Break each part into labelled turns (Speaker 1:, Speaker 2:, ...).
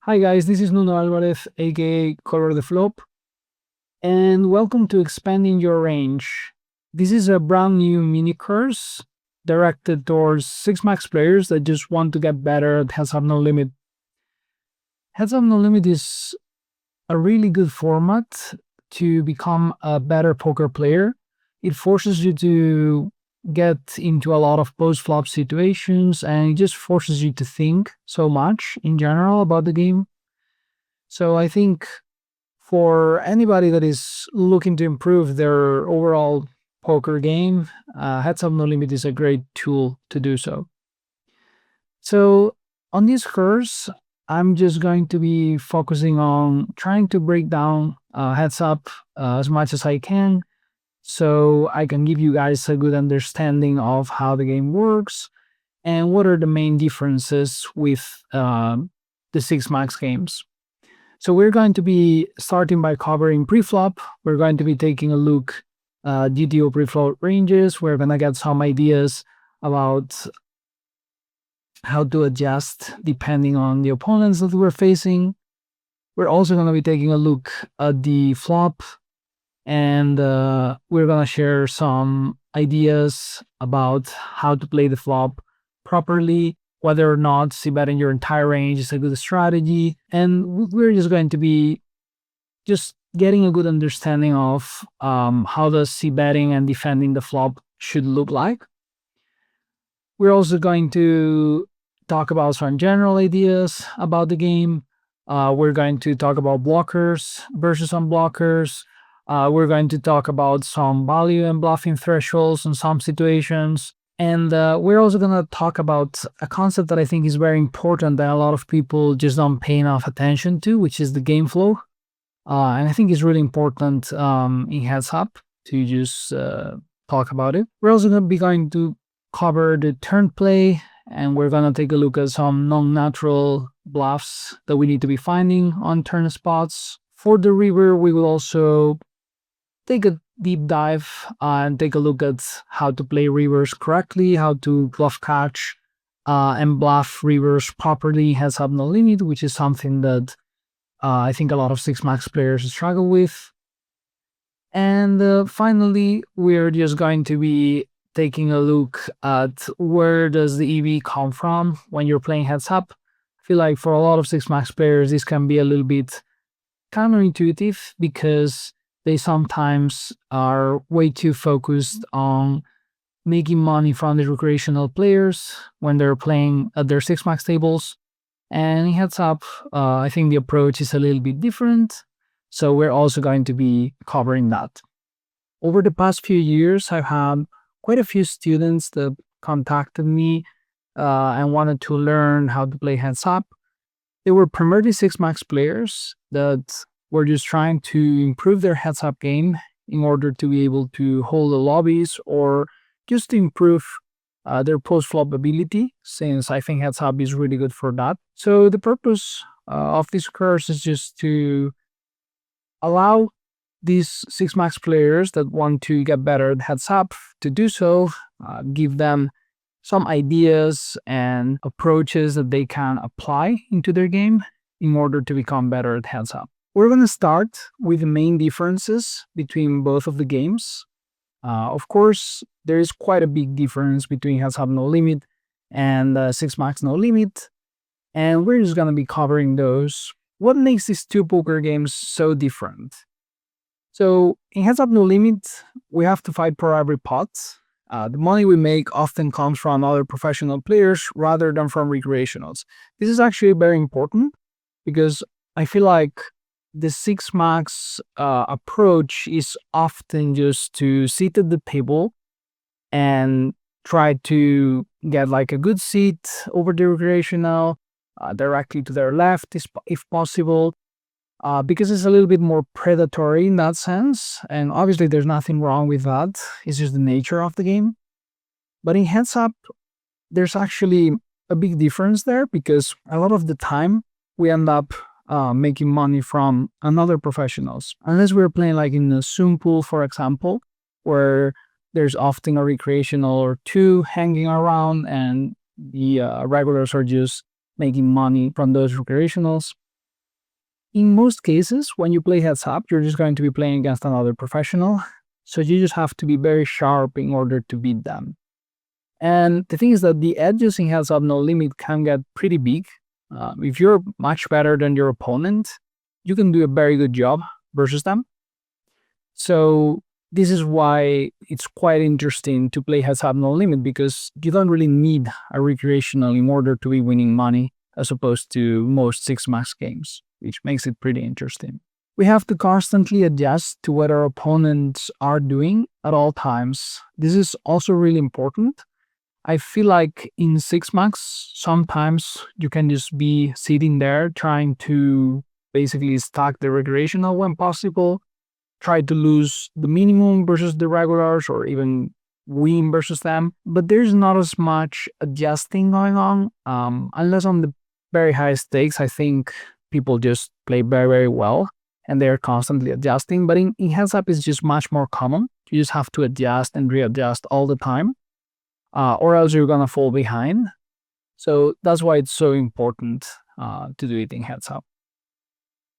Speaker 1: Hi guys, this is Nuno Alvarez, aka Cover the Flop, and welcome to Expanding Your Range. This is a brand new mini course directed towards 6 max players that just want to get better at Heads Up No Limit. Heads Up No Limit is a really good format to become a better poker player. It forces you to get into a lot of post-flop situations, and it just forces you to think so much in general about the game. So I think for anybody that is looking to improve their overall poker game, Heads Up No Limit is a great tool to do so. So on this course, I'm just going to be focusing on trying to break down Heads Up as much as I can, so I can give you guys a good understanding of how the game works and what are the main differences with the 6 max games. So we're going to be starting by covering preflop. We're going to be taking a look at GTO preflop ranges. We're going to get some ideas about how to adjust depending on the opponents that we're facing. We're also going to be taking a look at the flop, and we're going to share some ideas about how to play the flop properly, whether or not c-betting your entire range is a good strategy. And we're just going to be just getting a good understanding of how the c-betting and defending the flop should look like. We're also going to talk about some general ideas about the game. We're going to talk about blockers versus unblockers. We're going to talk about some value and bluffing thresholds in some situations. And we're also going to talk about a concept that I think is very important that a lot of people just don't pay enough attention to, which is the Gameflow. And I think it's really important in Heads Up to just talk about it. We're also going to be going to cover the turn play, and we're going to take a look at some non-natural bluffs that we need to be finding on turn spots. For the river, we will also take a deep dive and take a look at how to play rivers correctly, how to bluff catch and bluff rivers properly, Heads Up No Limit, which is something that I think a lot of 6 max players struggle with. And finally, we're just going to be taking a look at where does the EV come from when you're playing Heads Up. I feel like for a lot of 6 max players, this can be a little bit counterintuitive because they sometimes are way too focused on making money from the recreational players when they're playing at their 6 max tables. And in Heads Up, I think the approach is a little bit different. So we're also going to be covering that. Over the past few years, I've had quite a few students that contacted me and wanted to learn how to play Heads Up. They were primarily 6 max players that were just trying to improve their Heads Up game in order to be able to hold the lobbies or just to improve their post-flop ability, since I think Heads Up is really good for that. So the purpose of this course is just to allow these 6 max players that want to get better at Heads Up to do so, give them some ideas and approaches that they can apply into their game in order to become better at Heads Up. We're going to start with the main differences between both of the games. Of course, there is quite a big difference between Heads Up No Limit and 6 max No Limit, and we're just going to be covering those. What makes these two poker games so different? So in Heads Up No Limit, we have to fight for every pot. The money we make often comes from other professional players rather than from recreationals. This is actually very important because I feel like the 6 max approach is often just to sit at the table and try to get like a good seat over the recreational, directly to their left if possible, because it's a little bit more predatory in that sense. And obviously there's nothing wrong with that. It's just the nature of the game. But in Heads Up, there's actually a big difference there because a lot of the time we end up making money from another professionals. Unless we're playing like in a Zoom pool, for example, where there's often a recreational or two hanging around and the regulars are just making money from those recreationals. In most cases, when you play heads up, you're just going to be playing against another professional. So you just have to be very sharp in order to beat them. And the thing is that the edges in heads up no limit can get pretty big. If you're much better than your opponent, you can do a very good job versus them. So this is why it's quite interesting to play heads up no limit, because you don't really need a recreational in order to be winning money, as opposed to most 6-max games, which makes it pretty interesting. We have to constantly adjust to what our opponents are doing at all times. This is also really important. I feel like in 6-max, sometimes you can just be sitting there trying to basically stack the recreational when possible, try to lose the minimum versus the regulars, or even win versus them. But there's not as much adjusting going on, unless on the very high stakes. I think people just play very, very well, and they're constantly adjusting. But in heads up, it's just much more common. You just have to adjust and readjust all the time, or else you're gonna fall behind. So that's why it's so important to do it in heads up.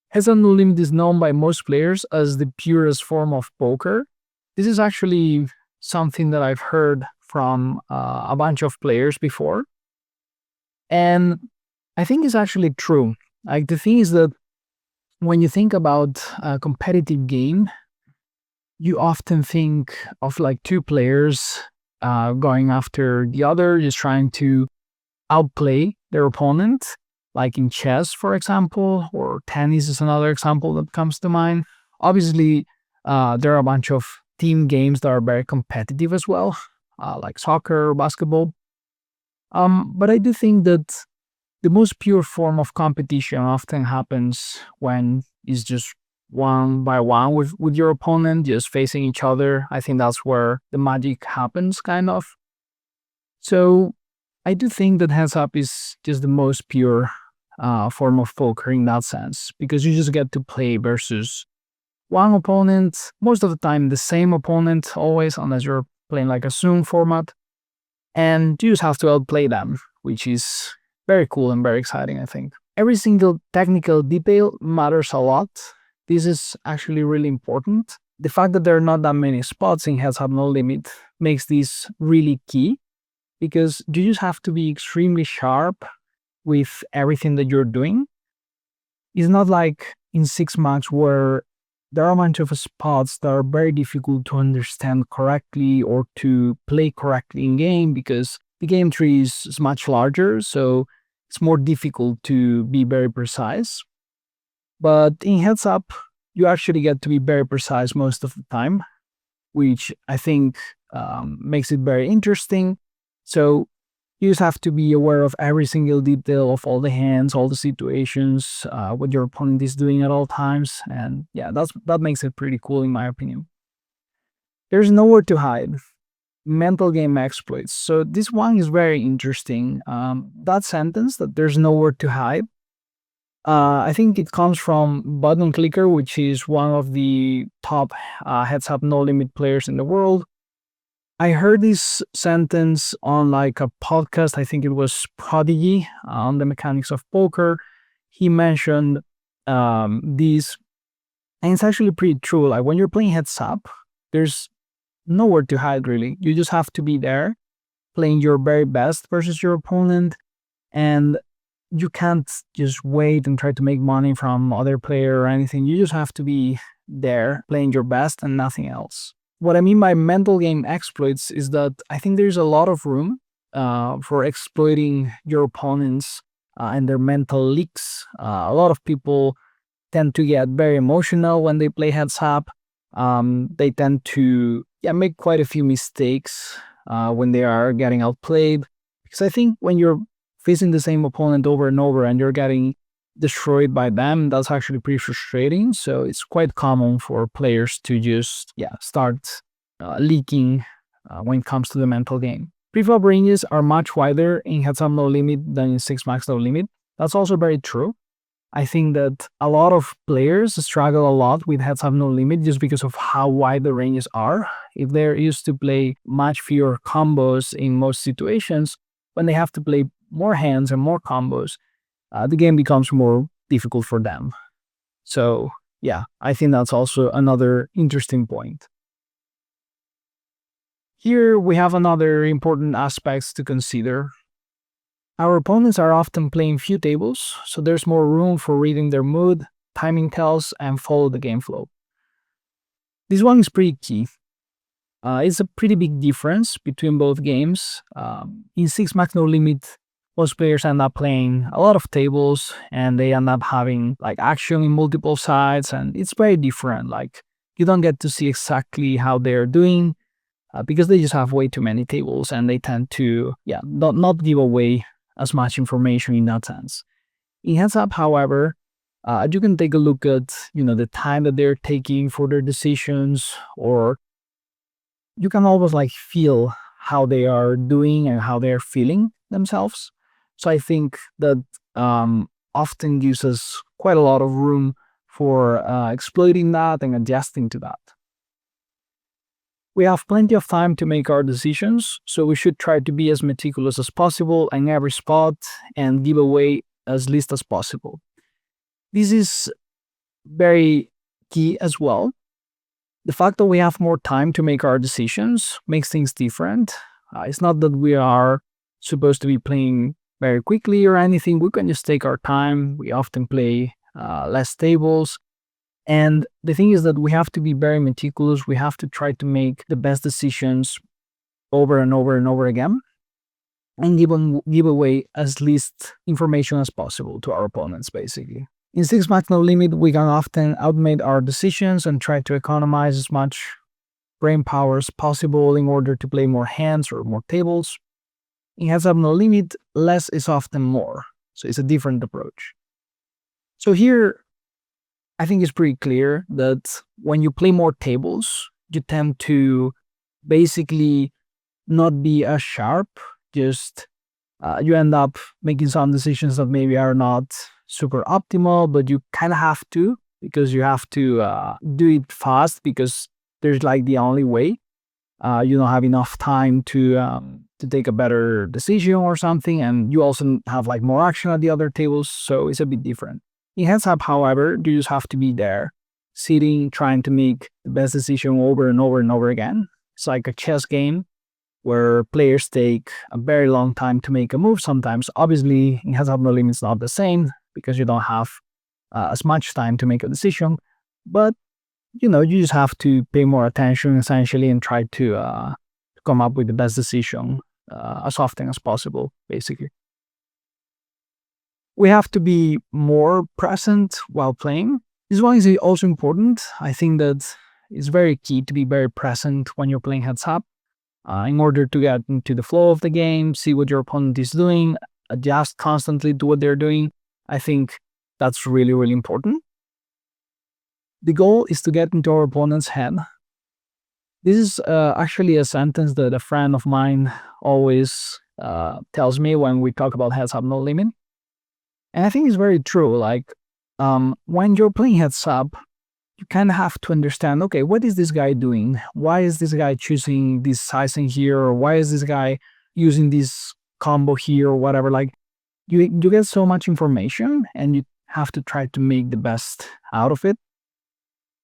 Speaker 1: Heads up no limit is known by most players as the purest form of poker. This is actually something that I've heard from a bunch of players before, and I think it's actually true. Like, the thing is that when you think about a competitive game, you often think of like two players going after the other, just trying to outplay their opponent, like in chess, for example, or tennis is another example that comes to mind. Obviously, there are a bunch of team games that are very competitive as well, like soccer or basketball. But I do think that the most pure form of competition often happens when it's just one by one with your opponent, just facing each other. I think that's where the magic happens, kind of. So I do think that heads up is just the most pure form of poker in that sense, because you just get to play versus one opponent, most of the time the same opponent always, unless you're playing like a Zoom format, and you just have to outplay them, which is very cool and very exciting, I think. Every single technical detail matters a lot. This is actually really important. The fact that there are not that many spots in heads up no limit makes this really key, because you just have to be extremely sharp with everything that you're doing. It's not like in 6-max where there are a bunch of spots that are very difficult to understand correctly or to play correctly in game, because the game tree is much larger, so it's more difficult to be very precise. But in heads up, you actually get to be very precise most of the time, which I think makes it very interesting. So you just have to be aware of every single detail of all the hands, all the situations, what your opponent is doing at all times. And yeah, that makes it pretty cool in my opinion. There's nowhere to hide. Mental game exploits. So this one is very interesting. That sentence, that there's nowhere to hide, I think it comes from Button Clicker, which is one of the top heads up no limit players in the world. I heard this sentence on like a podcast. I think it was Prodigy on the mechanics of poker. He mentioned this, and it's actually pretty true. Like, when you're playing heads up, there's nowhere to hide really. You just have to be there, playing your very best versus your opponent, and you can't just wait and try to make money from other player or anything. You just have to be there, playing your best and nothing else. What I mean by mental game exploits is that I think there's a lot of room for exploiting your opponents and their mental leaks. A lot of people tend to get very emotional when they play heads up. They tend to make quite a few mistakes when they are getting outplayed. Because I think when you're facing the same opponent over and over and you're getting destroyed by them, that's actually pretty frustrating. So it's quite common for players to just start leaking when it comes to the mental game. Preflop ranges are much wider in heads up no limit than in 6-max no limit. That's also very true. I think that a lot of players struggle a lot with heads up no limit just because of how wide the ranges are. If they're used to play much fewer combos in most situations, when they have to play more hands and more combos, the game becomes more difficult for them. So yeah, I think that's also another interesting point. Here we have another important aspects to consider. Our opponents are often playing few tables, so there's more room for reading their mood, timing tells, and follow the game flow. This one is pretty key. It's a pretty big difference between both games. In 6 Max No Limit, most players end up playing a lot of tables and they end up having like action in multiple sides, and it's very different. Like you don't get to see exactly how they're doing because they just have way too many tables and they tend to not give away as much information in that sense. In Heads Up, however, you can take a look at the time that they're taking for their decisions, or you can always like feel how they are doing and how they're feeling themselves. So I think that often gives us quite a lot of room for exploiting that and adjusting to that. We have plenty of time to make our decisions, so we should try to be as meticulous as possible in every spot and give away as least as possible. This is very key as well. The fact that we have more time to make our decisions makes things different. It's not that we are supposed to be playing very quickly or anything. We can just take our time. We often play less tables. And the thing is that we have to be very meticulous. We have to try to make the best decisions over and over and over again and give away as least information as possible to our opponents, basically. In 6 Max No Limit, we can often automate our decisions and try to economize as much brain power as possible in order to play more hands or more tables. In Heads Up No Limit, less is often more. So it's a different approach. So here, I think it's pretty clear that when you play more tables, you tend to basically not be as sharp. Just you end up making some decisions that maybe are not super optimal, but you kind of have to, because you have to do it fast, because there's like the only way. You don't have enough time to take a better decision or something, and you also have like more action at the other tables, so it's a bit different. In Heads Up, however, you just have to be there, sitting, trying to make the best decision over and over and over again. It's like a chess game where players take a very long time to make a move sometimes. Obviously, in Heads Up No Limit, it's not the same because you don't have as much time to make a decision. But, you just have to pay more attention, essentially, and try to come up with the best decision as often as possible, basically. We have to be more present while playing. This one is also important. I think that it's very key to be very present when you're playing Heads Up in order to get into the flow of the game, see what your opponent is doing, adjust constantly to what they're doing. I think that's really, really important. The goal is to get into our opponent's head. This is actually a sentence that a friend of mine always tells me when we talk about Heads Up No Limit. And I think it's very true. Like, when you're playing Heads Up, you kind of have to understand, okay, what is this guy doing? Why is this guy choosing this sizing here? Or why is this guy using this combo here or whatever? Like, you get so much information and you have to try to make the best out of it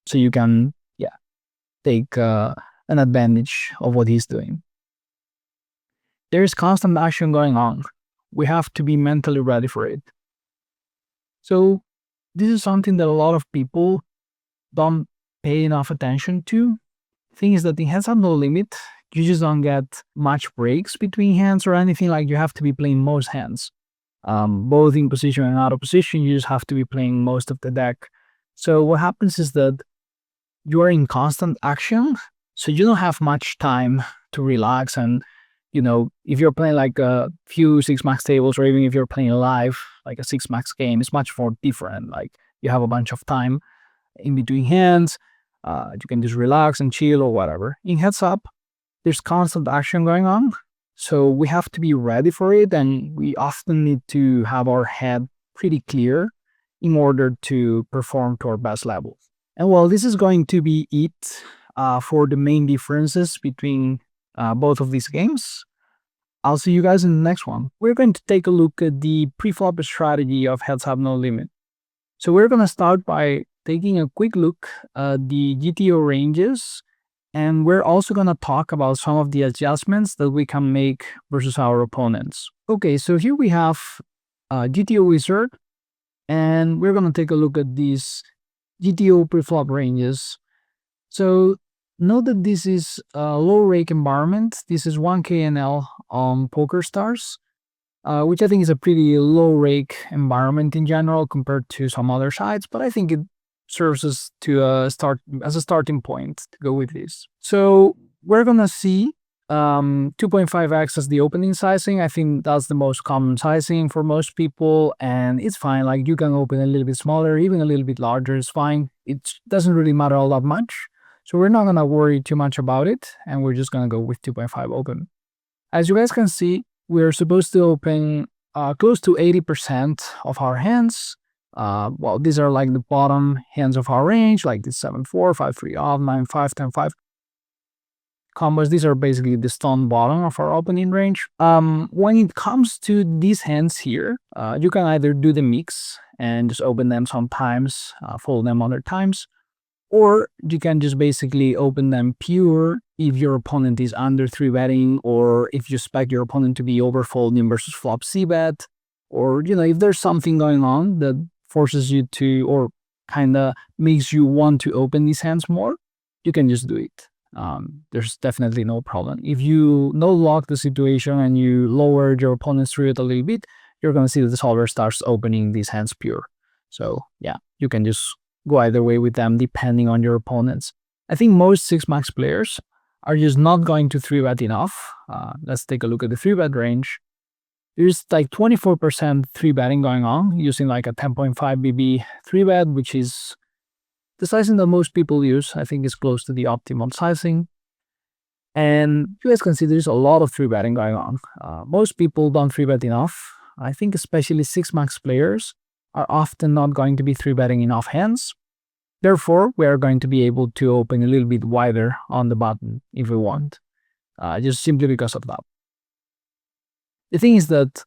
Speaker 1: so you can, take an advantage of what he's doing. There is constant action going on. We have to be mentally ready for it. So this is something that a lot of people don't pay enough attention to. Thing is that in Heads Up No Limit, you just don't get much breaks between hands or anything. Like, you have to be playing most hands, both in position and out of position. You just have to be playing most of the deck. So what happens is that you are in constant action, so you don't have much time to relax. And if you're playing like a few 6 Max tables, or even if you're playing live, like a 6 Max game, it's much more different. Like, you have a bunch of time in between hands. You can just relax and chill or whatever. In Heads Up, there's constant action going on, so we have to be ready for it, and we often need to have our head pretty clear in order to perform to our best level. And well, this is going to be it for the main differences between both of these games. I'll see you guys in the next one. We're going to take a look at the Preflop Strategy of Heads Up No Limit. So we're going to start by taking a quick look at the GTO ranges, and we're also going to talk about some of the adjustments that we can make versus our opponents. Okay, so here we have GTO Wizard, and we're going to take a look at these GTO preflop ranges. So note that this is a low rake environment. This is 1K NL on Poker Stars, which I think is a pretty low rake environment in general compared to some other sites, but I think it serves us to start as a starting point to go with this. So we're gonna see 2.5x as the opening sizing. I think that's the most common sizing for most people, and it's fine. Like, you can open a little bit smaller, even a little bit larger is fine. It doesn't really matter all that much. So we're not gonna worry too much about it, and we're just gonna go with 2.5 open. As you guys can see, we're supposed to open close to 80% of our hands. Well, these are like the bottom hands of our range, like the 7-4, 5-3 off, 9-5, 10-5 combos. These are basically the stone bottom of our opening range. When it comes to these hands here, you can either do the mix and just open them sometimes, fold them other times, or you can just basically open them pure if your opponent is under 3-betting, or if you expect your opponent to be overfolding versus flop c-bet, or, if there's something going on that forces you to, or kind of makes you want to open these hands more, you can just do it. There's definitely no problem. If you no-lock the situation and you lower your opponent's 3-bet a little bit, you're going to see that the solver starts opening these hands pure. So yeah, you can just go either way with them depending on your opponents. I think most 6-max players are just not going to 3-bet enough. Let's take a look at the 3-bet range. There's like 24% 3-betting going on using like a 10.5 BB 3-bet, which is the sizing that most people use. I think is close to the optimal sizing. And you guys can see there's a lot of 3-betting going on. Most people don't 3-bet enough. I think especially 6-max players are often not going to be 3-betting enough hands. Therefore, we are going to be able to open a little bit wider on the button if we want, just simply because of that. The thing is that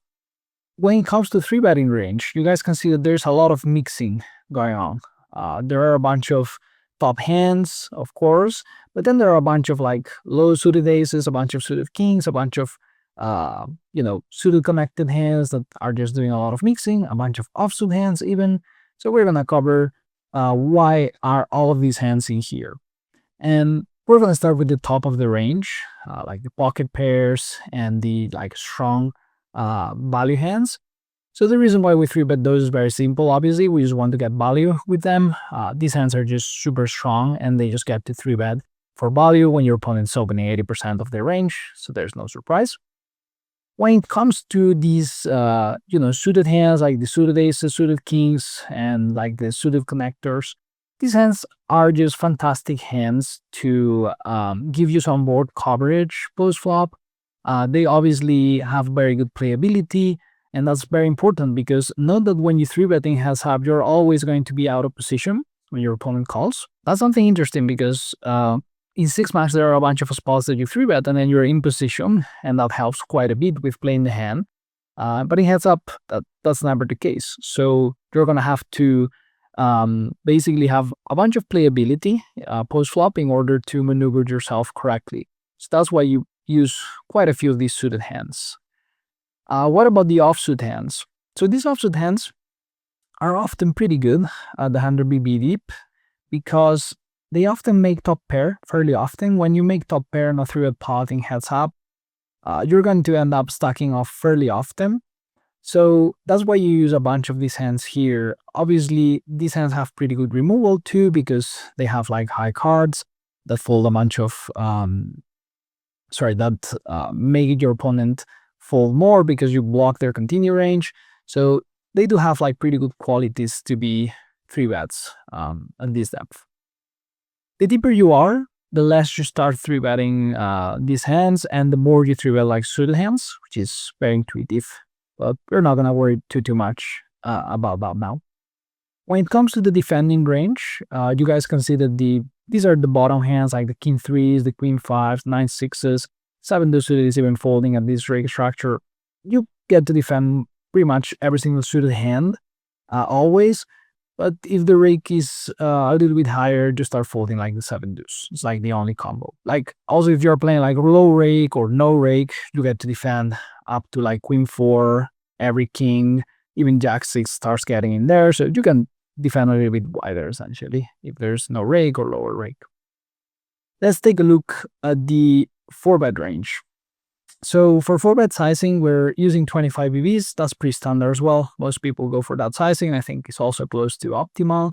Speaker 1: when it comes to 3-betting range, you guys can see that there's a lot of mixing going on. There are a bunch of top hands, of course, but then there are a bunch of like low suited aces, a bunch of suited kings, a bunch of suited connected hands that are just doing a lot of mixing, a bunch of offsuit hands even. So we're gonna cover why are all of these hands in here. And we're gonna start with the top of the range, like the pocket pairs and the like strong value hands. So the reason why we 3-bet those is very simple. Obviously, we just want to get value with them. These hands are just super strong, and they just get to 3-bet for value when your opponent's opening 80% of their range. So there's no surprise. When it comes to these, suited hands, like the suited aces, suited kings, and like the suited connectors, these hands are just fantastic hands to give you some board coverage post-flop. They obviously have very good playability, and that's very important because note that when you 3-betting heads up, you're always going to be out of position when your opponent calls. That's something interesting because in 6-max, there are a bunch of spots that you 3-bet and then you're in position, and that helps quite a bit with playing the hand. But in heads up, that's never the case. So you're going to have to basically have a bunch of playability post-flop in order to maneuver yourself correctly. So that's why you use quite a few of these suited hands. What about the offsuit hands? So these offsuit hands are often pretty good at the 100 BB deep because they often make top pair fairly often. When you make top pair in a 3-bet pot in heads up, you're going to end up stacking off fairly often. So that's why you use a bunch of these hands here. Obviously, these hands have pretty good removal too because they have like high cards that fold a bunch of, make your opponent fold more because you block their continue range. So they do have like pretty good qualities to be 3-bets at this depth. The deeper you are, the less you start 3-betting these hands, and the more you 3-bet like suited hands, which is very intuitive. But we're not gonna worry too much about that now. When it comes to the defending range, you guys can see that these are the bottom hands, like the king 3s, the queen 5s, 9-6s, 7 suited is even folding at this rake structure. You get to defend pretty much every single suited hand, always. But if the rake is a little bit higher, just start folding like the 7 deuce. It's like the only combo. Like also if you're playing like low rake or no rake, you get to defend up to like queen 4, every king, even jack 6 starts getting in there. So you can defend a little bit wider essentially if there's no rake or lower rake. Let's take a look at the 4-bet range. So for 4-bet sizing, we're using 25 BBs. That's pretty standard as well. Most people go for that sizing. I think it's also close to optimal.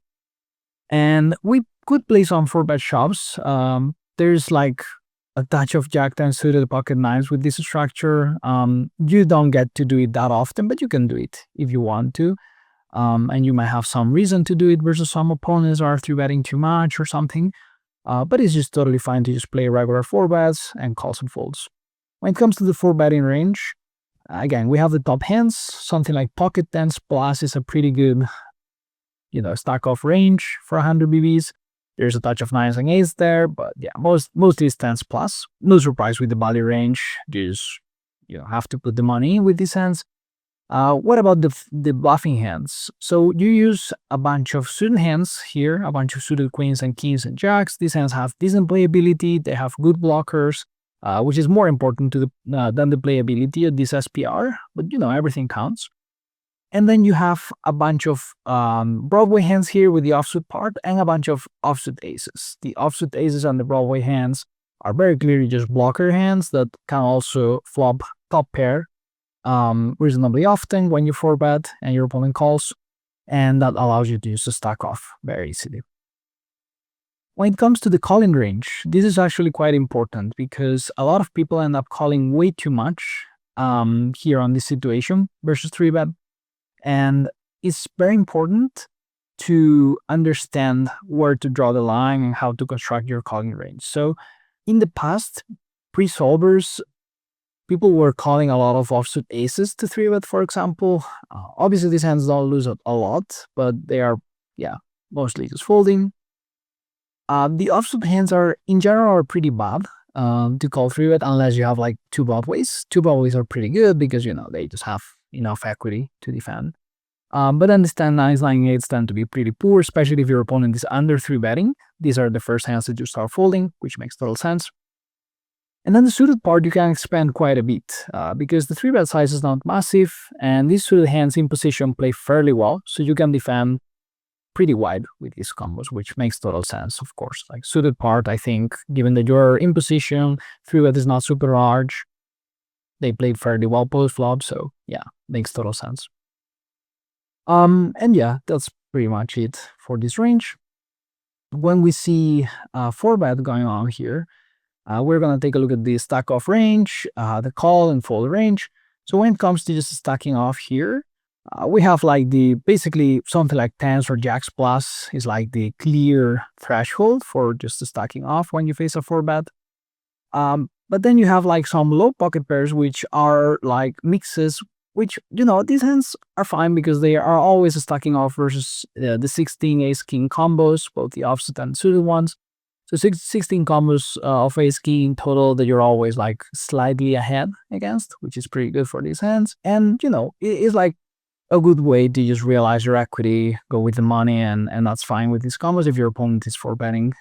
Speaker 1: And we could play some 4-bet shoves. There's like a touch of Jack 10 suited pocket nines with this structure. You don't get to do it that often, but you can do it if you want to. And you might have some reason to do it versus some opponents are 3-betting too much or something. But it's just totally fine to just play regular 4-bets and calls and folds. When it comes to the 4-betting range, again, we have the top hands. Something like pocket 10s plus is a pretty good, stack off range for 100 BBs. There's a touch of 9s and 8s there, but yeah, mostly it's 10s plus. No surprise with the value range. Just, have to put the money in with these hands. What about the bluffing hands? So you use a bunch of suited hands here, a bunch of suited queens and kings and jacks. These hands have decent playability. They have good blockers. Which is more important to than the playability of this SPR, but everything counts. And then you have a bunch of Broadway hands here with the offsuit part and a bunch of offsuit aces. The offsuit aces and the Broadway hands are very clearly just blocker hands that can also flop top pair reasonably often when you 4-bet and your opponent calls, and that allows you to use a stack off very easily. When it comes to the calling range, this is actually quite important because a lot of people end up calling way too much here on this situation versus 3-bet. And it's very important to understand where to draw the line and how to construct your calling range. So in the past, pre-solvers, people were calling a lot of offsuit aces to 3-bet, for example. Obviously, these hands don't lose a lot, but they are, mostly just folding. The offsuit hands are, in general, pretty bad to call 3-bet unless you have like 2 Broadways. 2 Broadways are pretty good because, they just have enough equity to defend. But then the 10-9s, 9-8s tend to be pretty poor, especially if your opponent is under 3-betting. These are the first hands that you start folding, which makes total sense. And then the suited part, you can expand quite a bit because the 3-bet size is not massive, and these suited hands in position play fairly well, so you can defend pretty wide with these combos, which makes total sense, of course. Like suited part, I think, given that you're in position, 3-bet is not super large, they played fairly well post-flop, so yeah, makes total sense. And yeah, that's pretty much it for this range. When we see 4-bet going on here, we're gonna take a look at the stack off range, the call and fold range. So when it comes to just stacking off here, we have like basically something like 10s or jacks plus is like the clear threshold for just the stacking off when you face a 4-bet. But then you have like some low pocket pairs, which are like mixes, which, these hands are fine because they are always stacking off versus the 16 ace king combos, both the offsuit and suited ones. So 16 combos of ace king in total that you're always like slightly ahead against, which is pretty good for these hands. And, it's like a good way to just realize your equity, go with the money, and that's fine with these combos if your opponent is 4-betting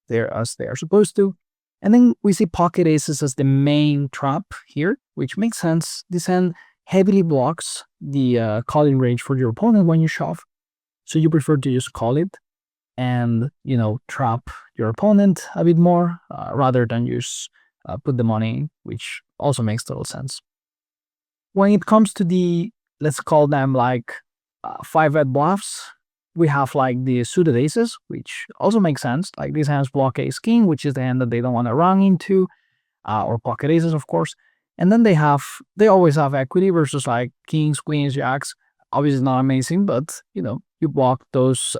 Speaker 1: there as they are supposed to. And then we see pocket aces as the main trap here, which makes sense. This hand heavily blocks the calling range for your opponent when you shove. So you prefer to just call it and, trap your opponent a bit more rather than just put the money in, which also makes total sense. When it comes to the, let's call them like 5-bet bluffs, we have like the suited aces, which also makes sense. Like these hands block ace king, which is the hand that they don't want to run into, or pocket aces, of course. And then they always have equity versus like kings, queens, jacks. Obviously not amazing, but you block those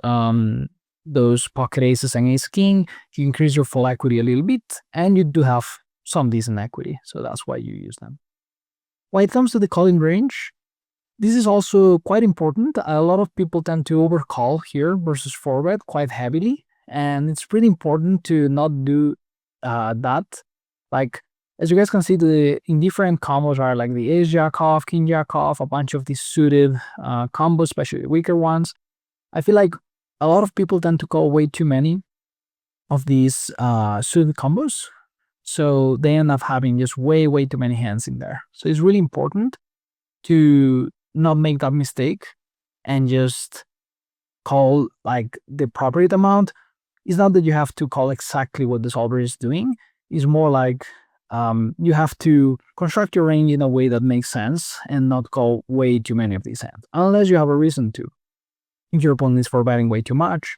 Speaker 1: pocket aces and ace king, you increase your full equity a little bit, and you do have some decent equity. So that's why you use them. When it comes to the calling range, this is also quite important. A lot of people tend to overcall here versus 4-bet quite heavily, and it's pretty important to not do that. Like, as you guys can see, the indifferent combos are like the ace jack off, king jack off, a bunch of these suited combos, especially the weaker ones. I feel like a lot of people tend to call way too many of these suited combos. So they end up having just way too many hands in there. So it's really important to not make that mistake and just call like the appropriate amount. It's not that you have to call exactly what the solver is doing. It's more like you have to construct your range in a way that makes sense and not call way too many of these hands, unless you have a reason to. If your opponent is 4-betting way too much,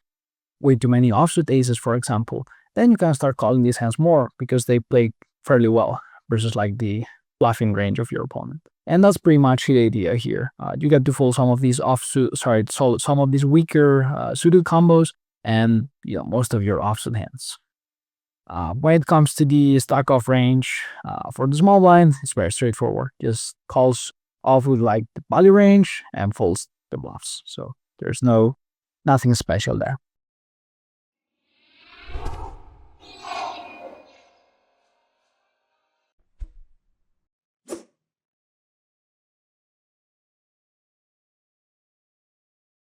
Speaker 1: way too many offsuit aces, for example, then you can start calling these hands more because they play fairly well versus like the bluffing range of your opponent. And that's pretty much the idea here. You get to fold some of these some of these weaker suited combos, and most of your offsuit hands. When it comes to the stack off range for the small blind, it's very straightforward. Just calls off with like the value range and folds the bluffs. So there's nothing special there.